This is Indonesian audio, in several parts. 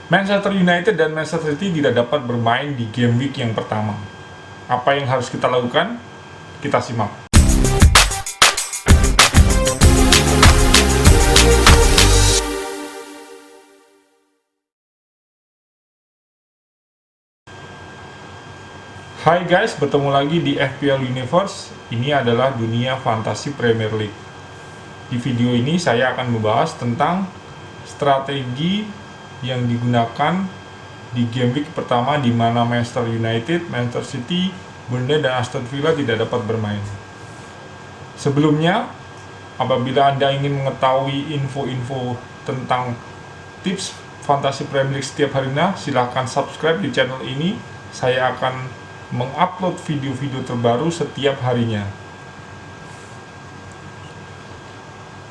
Manchester United dan Manchester City tidak dapat bermain di game week yang pertama. Apa yang harus kita lakukan? Kita simak. Hai guys, bertemu lagi di FPL Universe. Ini adalah dunia fantasi Premier League. Di video ini saya akan membahas tentang strategi yang digunakan di game week pertama di mana Manchester United, Manchester City, Burnley, dan Aston Villa tidak dapat bermain. Sebelumnya, apabila Anda ingin mengetahui info-info tentang tips fantasi Premier League setiap harinya, silahkan subscribe di channel ini. Saya akan mengupload video-video terbaru setiap harinya.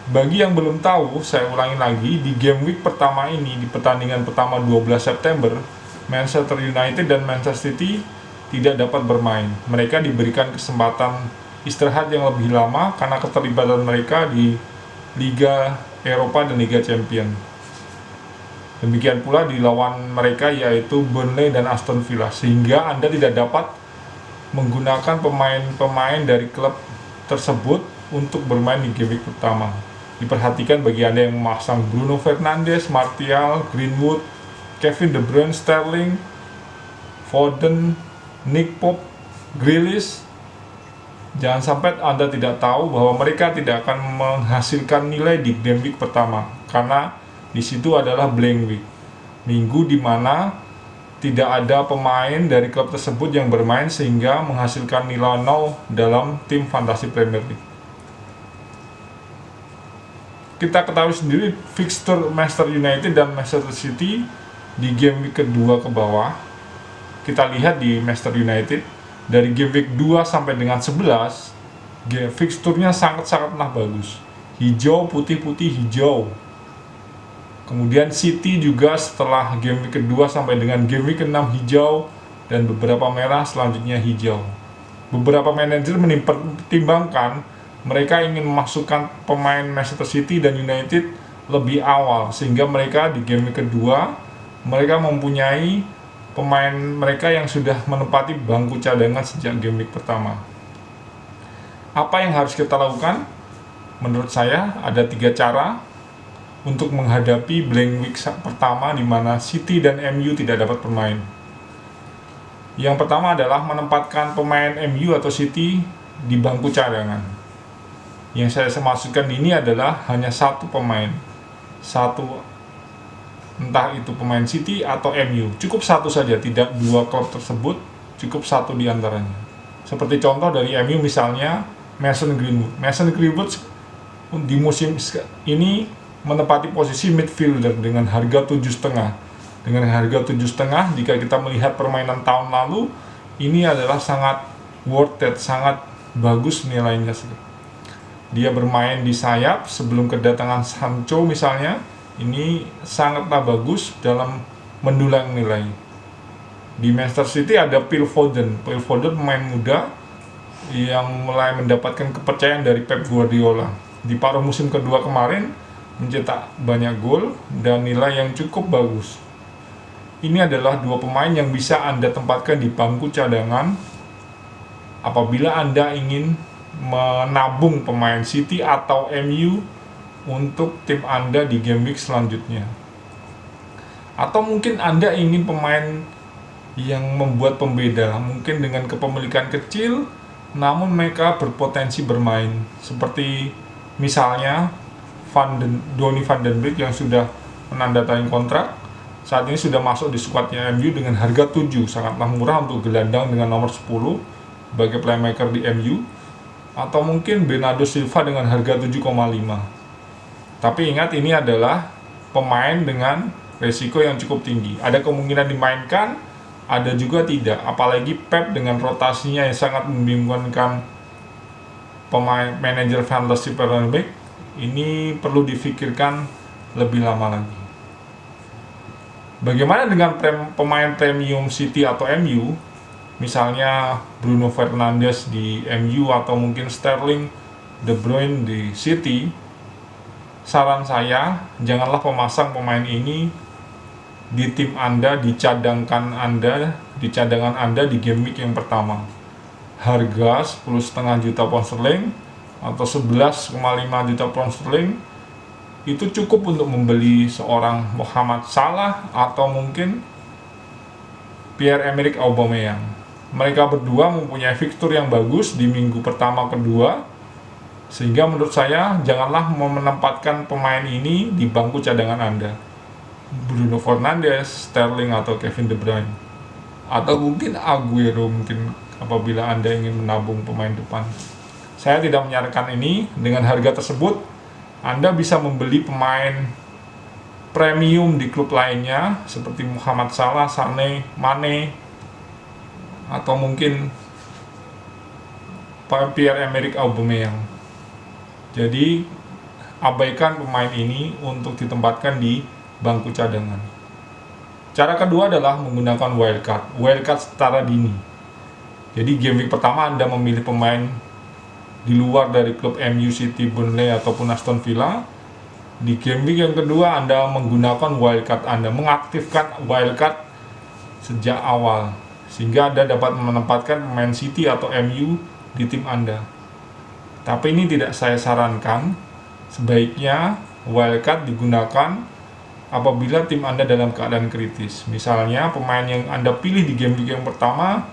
Bagi yang belum tahu, saya ulangi lagi, di game week pertama ini, di pertandingan pertama 12 September, Manchester United dan Manchester City tidak dapat bermain. Mereka diberikan kesempatan istirahat yang lebih lama karena keterlibatan mereka di Liga Eropa dan Liga Champions. Demikian pula di lawan mereka yaitu Burnley dan Aston Villa, sehingga Anda tidak dapat menggunakan pemain-pemain dari klub tersebut untuk bermain di game week pertama. Diperhatikan bagi Anda yang memasang Bruno Fernandes, Martial, Greenwood, Kevin De Bruyne, Sterling, Foden, Nick Pope, Grealish. Jangan sampai Anda tidak tahu bahwa mereka tidak akan menghasilkan nilai di game week pertama, karena di situ adalah blank week, minggu di mana tidak ada pemain dari klub tersebut yang bermain sehingga menghasilkan nilai 0 dalam tim fantasi Premier League. Kita ketahui sendiri fixture Manchester United dan Manchester City di game week kedua ke bawah. Kita lihat di Manchester United dari game week 2 sampai dengan 11, fixturnya sangat-sangatlah bagus. Hijau, putih-putih, hijau. Kemudian City juga setelah game week kedua sampai dengan game week ke-6 hijau, dan beberapa merah, selanjutnya hijau. Beberapa manajer mempertimbangkan mereka ingin memasukkan pemain Manchester City dan United lebih awal, sehingga mereka di game week kedua mereka mempunyai pemain mereka yang sudah menempati bangku cadangan sejak game week pertama. Apa yang harus kita lakukan? Menurut saya ada 3 cara untuk menghadapi blank week pertama di mana City dan MU tidak dapat bermain. Yang pertama adalah menempatkan pemain MU atau City di bangku cadangan. Yang saya maksudkan ini adalah hanya satu pemain, entah itu pemain City atau MU, cukup satu saja, tidak dua klub tersebut, cukup satu di antaranya. Seperti contoh dari MU misalnya Mason Greenwood. Mason Greenwood di musim ini menempati posisi midfielder dengan harga 7,5. Dengan harga 7,5, jika kita melihat permainan tahun lalu, ini adalah sangat worth it, sangat bagus nilainya. Dia bermain di sayap sebelum kedatangan Sancho misalnya, ini sangatlah bagus dalam mendulang nilai. Di Manchester City ada Phil Foden. Phil Foden pemain muda yang mulai mendapatkan kepercayaan dari Pep Guardiola. Di paruh musim kedua kemarin mencetak banyak gol dan nilai yang cukup bagus. Ini adalah 2 pemain yang bisa Anda tempatkan di bangku cadangan apabila Anda ingin menabung pemain City atau MU untuk tim Anda di game week selanjutnya. Atau mungkin Anda ingin pemain yang membuat pembeda, mungkin dengan kepemilikan kecil namun mereka berpotensi bermain, seperti misalnya Donny van den Beek yang sudah menandatangani kontrak, saat ini sudah masuk di skuadnya MU dengan harga 7, sangatlah murah untuk gelandang dengan nomor 10 sebagai playmaker di MU. Atau mungkin Bernardo Silva dengan harga 7,5. Tapi ingat, ini adalah pemain dengan resiko yang cukup tinggi. Ada kemungkinan dimainkan, ada juga tidak. Apalagi Pep dengan rotasinya yang sangat membingungkan pemain manajer fantasy Premier League, ini perlu difikirkan lebih lama lagi. Bagaimana dengan pemain premium City atau MU? Misalnya Bruno Fernandes di MU atau mungkin Sterling, De Bruyne di City. Saran saya, janganlah memasang pemain ini di tim Anda, di cadangan Anda di game week yang pertama. Harga 10,5 juta pound sterling atau 11,5 juta pound sterling itu cukup untuk membeli seorang Mohamed Salah atau mungkin Pierre-Emerick Aubameyang. Mereka berdua mempunyai fitur yang bagus di minggu pertama kedua, sehingga menurut saya janganlah menempatkan pemain ini di bangku cadangan Anda. Bruno Fernandes, Sterling atau Kevin De Bruyne, atau mungkin Aguero mungkin apabila Anda ingin menabung pemain depan. Saya tidak menyarankan ini. Dengan harga tersebut Anda bisa membeli pemain premium di klub lainnya seperti Mohamed Salah, Sané, Mane, atau mungkin Pierre-Emerick Aubameyang. Jadi abaikan pemain ini untuk ditempatkan di bangku cadangan. Cara kedua adalah menggunakan wildcard secara dini. Jadi game week pertama Anda memilih pemain di luar dari klub MU, City, Burnley ataupun Aston Villa. Di game week yang kedua Anda menggunakan wildcard, Anda mengaktifkan wildcard sejak awal, sehingga Anda dapat menempatkan pemain City atau MU di tim Anda. Tapi ini tidak saya sarankan. Sebaiknya wildcard digunakan apabila tim Anda dalam keadaan kritis. Misalnya pemain yang Anda pilih di game week yang pertama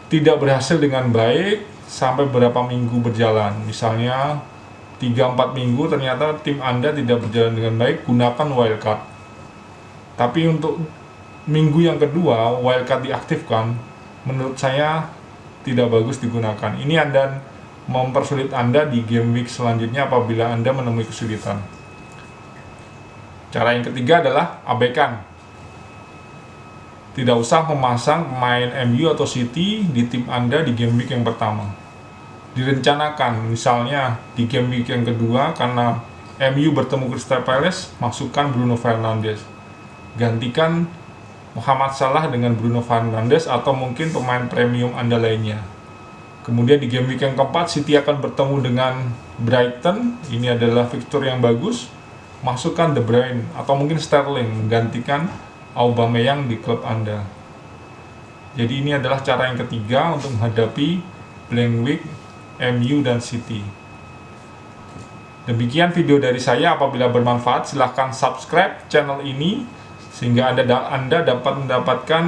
tidak berhasil dengan baik sampai beberapa minggu berjalan. Misalnya 3-4 minggu ternyata tim Anda tidak berjalan dengan baik, gunakan wildcard. Tapi untuk minggu yang kedua wildcard diaktifkan, menurut saya tidak bagus digunakan. Ini Anda mempersulit Anda di game week selanjutnya apabila Anda menemui kesulitan. Cara yang ketiga adalah abaikan. Tidak usah memasang pemain MU atau City di tim Anda di game week yang pertama. Direncanakan, misalnya di game week yang kedua karena MU bertemu Crystal Palace, masukkan Bruno Fernandes. Gantikan Mohamed Salah dengan Bruno Fernandes atau mungkin pemain premium Anda lainnya. Kemudian di game week yang keempat City akan bertemu dengan Brighton. Ini adalah fitur yang bagus. Masukkan De Bruyne atau mungkin Sterling menggantikan Aubameyang di klub Anda. Jadi ini adalah cara yang ketiga untuk menghadapi blank week MU dan City. Demikian video dari saya. Apabila bermanfaat silahkan subscribe channel ini sehingga Anda dapat mendapatkan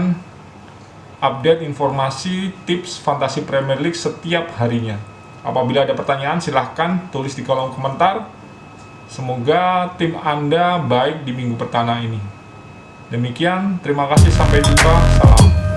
update informasi tips fantasi Premier League setiap harinya. Apabila ada pertanyaan silahkan tulis di kolom komentar. Semoga tim Anda baik di minggu pertama ini. Demikian, terima kasih, sampai jumpa, salam.